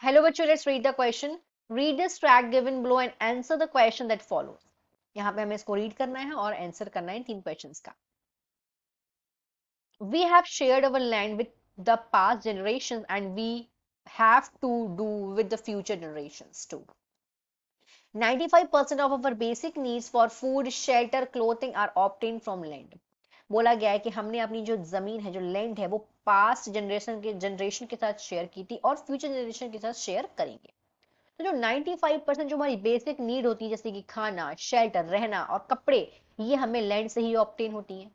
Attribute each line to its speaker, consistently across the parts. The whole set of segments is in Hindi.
Speaker 1: हेलो बच्चों, let's read the question. Read this track given below and answer the question that follows. यहाँ पे हमें इसको रीड करना है और आंसर करना है तीन क्वेश्चंस का. We have shared our land with the past generations and we have to do with the future generations too. 95% of our basic needs for food, shelter, clothing are obtained from land. बोला गया है कि हमने अपनी जो जमीन है, जो लैंड है, वो पास्ट जनरेशन के साथ शेयर की थी और फ्यूचर जनरेशन के साथ शेयर करेंगे. तो जो 95% जो हमारी बेसिक नीड होती है, जैसे कि खाना, शेल्टर, रहना और कपड़े, ये हमें लैंड से ही ऑब्टेन होती हैं.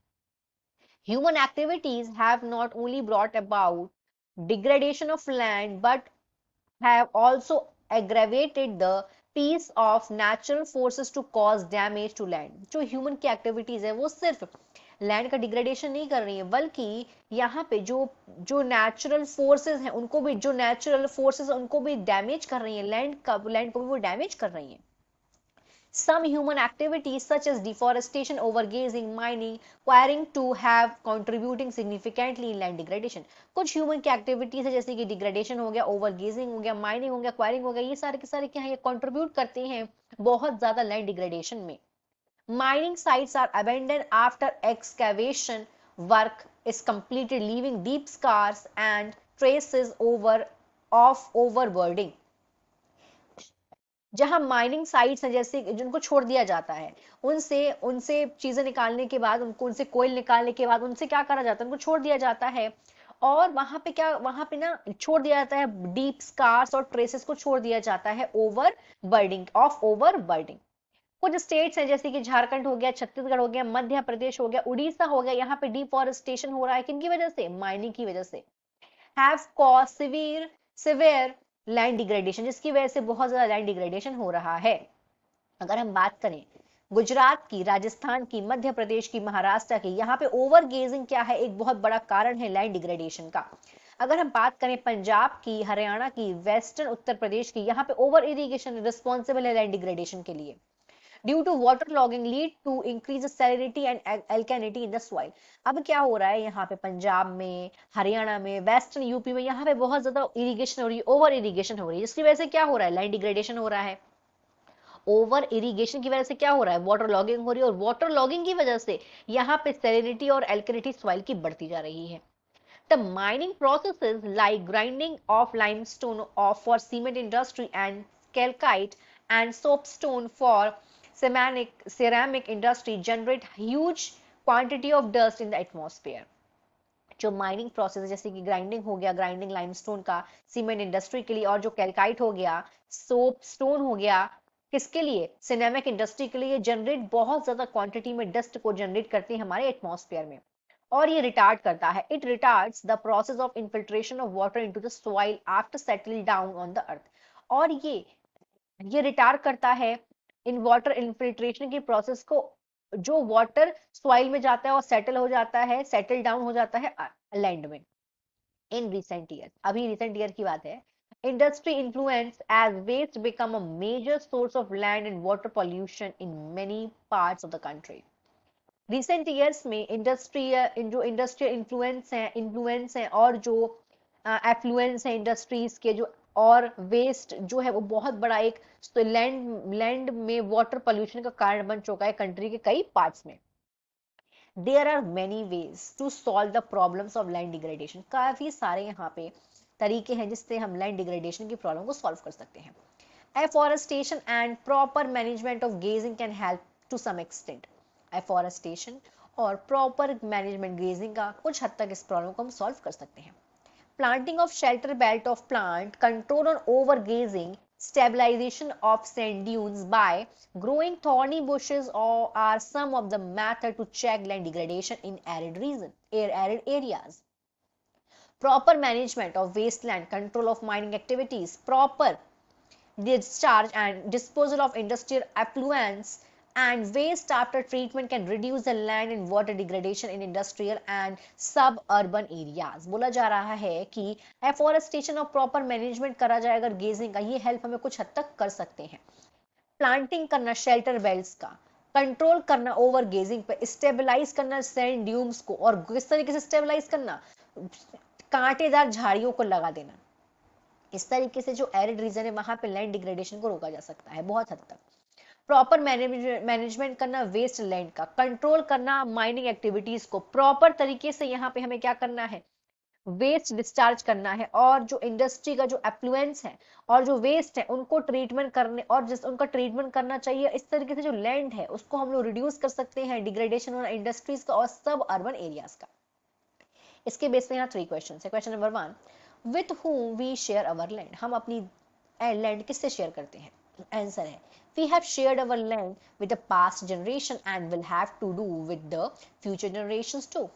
Speaker 1: Human activities have not only brought about degradation of land but have also aggravated the peace of natural forces to cause damage to land. जो ह्यूमन की एक्टिविटीज है वो सिर्फ लैंड का डिग्रेडेशन नहीं कर रही है, बल्कि यहाँ पे जो जो नेचुरल फोर्सेस हैं उनको भी जो नेचुरल फोर्सेस उनको भी डैमेज कर रही है, लैंड को भी वो डैमेज कर रही है. Some human activities such as deforestation, overgrazing, mining, quarrying to have contributing significantly in land degradation. कुछ human की activities है जैसे कि degradation हो गया, overgrazing हो गया, mining हो गया, quarrying हो गया, ये सारे के सारे क्या है, ये contribute करते हैं बहुत ज्यादा land degradation में. Mining sites are abandoned after excavation work is completed, leaving deep scars and traces of overburdening. जहां माइनिंग साइट्स हैं, जैसे जिनको छोड़ दिया जाता है, उनसे उनसे चीजें निकालने के बाद, उनसे कोयल निकालने के बाद उनसे क्या करा जाता है, उनको छोड़ दिया जाता है. और वहां पे ना छोड़ दिया जाता है डीप स्कार्स और ट्रेसेस को छोड़ दिया जाता है ओवरबर्डिंग. कुछ स्टेट्स हैं जैसे कि झारखंड हो गया, छत्तीसगढ़ हो गया, मध्य प्रदेश हो गया, उड़ीसा हो गया, यहाँ पे डिफॉरेस्टेशन हो रहा है. किनकी वजह से? माइनिंग की वजह से. Have cause severe land degradation, जिसकी वजह से बहुत ज्यादा लैंड डिग्रेडेशन हो रहा है. अगर हम बात करें गुजरात की, राजस्थान की, मध्य प्रदेश की, महाराष्ट्र की, यहाँ पे ओवर गेजिंग क्या है, एक बहुत बड़ा कारण है लैंड डिग्रेडेशन का. अगर हम बात करें पंजाब की, हरियाणा की, वेस्टर्न उत्तर प्रदेश की, यहाँ पे ओवर इरिगेशन रिस्पॉन्सिबल है लैंड डिग्रेडेशन के लिए. Due to water logging lead to increase salinity and alkalinity in the soil. अब क्या हो रहा है यहाँ पे पंजाब में, हरियाणा में, वेस्टर्न यूपी में, यहाँ पे बहुत ज्यादा इरिगेशन हो रही है, ओवर इरिगेशन हो रही है, जिसकी वजह से क्या हो रहा है, लैंड डिग्रेडेशन हो रहा है. ओवर इरिगेशन की वजह से क्या हो रहा है, वाटर लॉगिंग हो रही है, और वाटर लॉगिंग की वजह से यहाँ पे सैलिनिटी और एल्केनिटी सॉइल की बढ़ती जा रही है. The mining processes like grinding of limestone for cement industry and calcite and soapstone for ceramic industry generate huge quantity of dust in the atmosphere. जो माइनिंग प्रोसेस जैसे कि ग्राइंडिंग हो गया, ग्राइंडिंग लाइमस्टोन का सीमेंट इंडस्ट्री के लिए, और जो कैलकाइट हो गया, सोप स्टोन हो गया, किसके लिए? सिनेमिक इंडस्ट्री के लिए. जनरेट बहुत ज्यादा क्वांटिटी में डस्ट को जनरेट करती है हमारे एटमॉस्फेयर में, और ये रिटार्ड करता है. It retards the process of infiltration of water into the soil after settle down on the earth. और ये रिटार्ड करता है इन वाटर इन्फिल्ट्रेशन की प्रोसेस को, जो वाटर सॉइल में जाता है और सेटल हो जाता है, सेटल डाउन हो जाता है लैंड में. इन रिसेंट ईयर, अभी रिसेंट ईयर की बात है, industry influence as waste become a major source of land and water pollution in many parts of the country. Recent years में इंडस्ट्रियल इन्फ्लुएंस है और जो एफ्लुएंस है इंडस्ट्रीज के, जो और वेस्ट जो है वो बहुत बड़ा एक लैंड में वाटर पोल्यूशन का कारण बन चुका है कंट्री के कई पार्ट्स में. There are many ways to solve the problems of land degradation. काफी सारे यहाँ पे तरीके हैं जिससे हम लैंड डिग्रेडेशन की प्रॉब्लम को सॉल्व कर सकते हैं. Afforestation and proper management of gazing can help to some extent. Afforestation और प्रॉपर मैनेजमेंट ग्रेजिंग का कुछ हद तक इस प्रॉब्लम को हम सॉल्व कर सकते हैं. Planting of shelter belt of plant, control on overgrazing, stabilization of sand dunes by growing thorny bushes are some of the methods to check land degradation in arid areas. Proper management of wasteland, control of mining activities, proper discharge and disposal of industrial effluents and waste after treatment can reduce the land and water degradation in industrial and suburban areas. बोला जा रहा है कि एफोरेस्टेशन और प्रॉपर मैनेजमेंट करा जाए अगर गेजिंग का, ये हेल्प हमें कुछ हद तक कर सकते हैं. प्लांटिंग करना शेल्टर बेल्ट्स का, कंट्रोल करना ओवर गेजिंग पे, स्टेबलाइज करना सैंड ड्यून्स को, और किस तरीके से स्टेबलाइज करना, कांटेदार झाड़ियों को लगा देना. इस तरीके से जो एरिड रीजन है वहां पे लैंड डिग्रेडेशन को रोका जा सकता है बहुत हद तक। प्रॉपर मैनेजमेंट करना वेस्ट लैंड का, कंट्रोल करना माइनिंग एक्टिविटीज को, प्रॉपर तरीके से यहाँ पे हमें क्या करना है, वेस्ट डिस्चार्ज करना है, और जो इंडस्ट्री का जो एफ्लुएंस है और जो वेस्ट है उनको ट्रीटमेंट करने, और जिस उनका ट्रीटमेंट करना चाहिए, इस तरीके से जो लैंड है उसको हम लोग रिड्यूस कर सकते हैं, डिग्रेडेशन और इंडस्ट्रीज का और सब अर्बन एरियाज का। इसके बेस पे यहाँ 3 क्वेश्चन है। Question number 1, with whom we share our land, हम अपनी लैंड किससे शेयर करते हैं? आंसर है we have shared our land with the past generation and will have to do with the future generations too।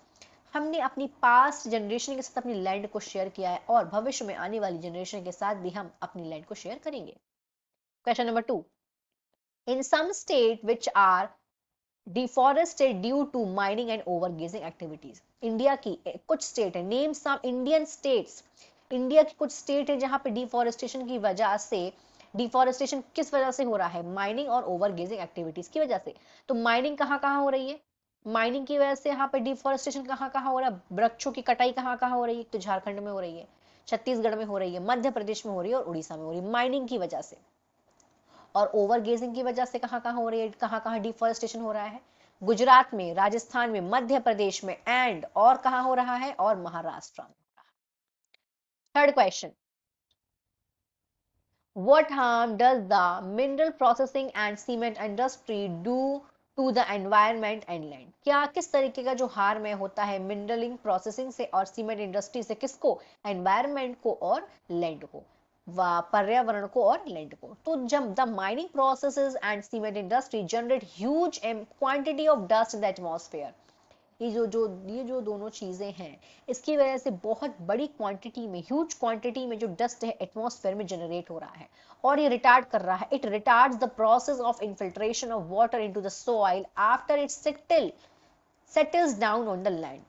Speaker 1: हमने अपनी पास्ट जनरेशन के साथ अपनी लैंड को शेयर किया है और भविष्य में आने वाली जनरेशन के साथ भी हम अपनी लैंड को शेयर करेंगे। Question number 2, in some state which are deforested due to mining and overgrazing activities, India की कुछ स्टेट है, name some Indian states, India की कुछ स्टेट है जहां पे डिफॉरेस्टेशन की वजह से, डिफॉरेस्टेशन किस वजह से हो रहा है? माइनिंग और ओवरगेजिंग एक्टिविटीज की वजह से। तो माइनिंग कहाँ कहाँ हो रही है? माइनिंग की वजह से यहाँ पे डिफॉरेस्टेशन कहाँ कहाँ हो रहा है? वृक्षों की कटाई कहाँ कहाँ हो रही है? तो झारखंड में हो रही है, छत्तीसगढ़ में हो रही है, मध्य प्रदेश में हो रही है और उड़ीसा में हो रही है, माइनिंग की वजह से। और ओवरगेजिंग की वजह से कहाँ कहाँ हो रही है, कहाँ कहाँ डिफॉरेस्टेशन हो रहा है? गुजरात में, राजस्थान में, मध्य प्रदेश में, एंड और कहाँ हो रहा है? और महाराष्ट्र में। Third question, what harm does the mineral processing and cement industry do to the environment and land? क्या किस तरीके का जो हार्म है होता है मिनरलिंग प्रोसेसिंग से और सीमेंट इंडस्ट्री से? किसको? एनवायरमेंट को और लैंड को, पर्यावरण को और लैंड को। तो जब the mining processes and cement industry generate huge quantity of dust in the atmosphere, ये जो दोनों चीजें हैं, इसकी वजह से बहुत बड़ी क्वांटिटी में, ह्यूज क्वांटिटी में जो डस्ट है एटमॉस्फेयर में जनरेट हो रहा है और ये रिटार्ड कर रहा है, it retards the process of infiltration of water into the soil after it settles down on the land.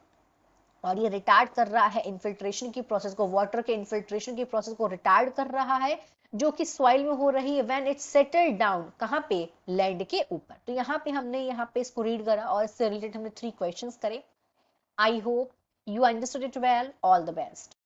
Speaker 1: और ये रिटार्ड कर रहा है इन्फिल्ट्रेशन की प्रोसेस को, वाटर के इन्फिल्ट्रेशन की प्रोसेस को रिटार्ड कर रहा है जो कि सॉइल में हो रही है व्हेन इट सेटल डाउन, कहां पे? लैंड के ऊपर। तो यहाँ पे हमने यहाँ पे इसको रीड करा और इससे रिलेटेड हमने 3 क्वेश्चंस करे। I hope you understood it well. All the best.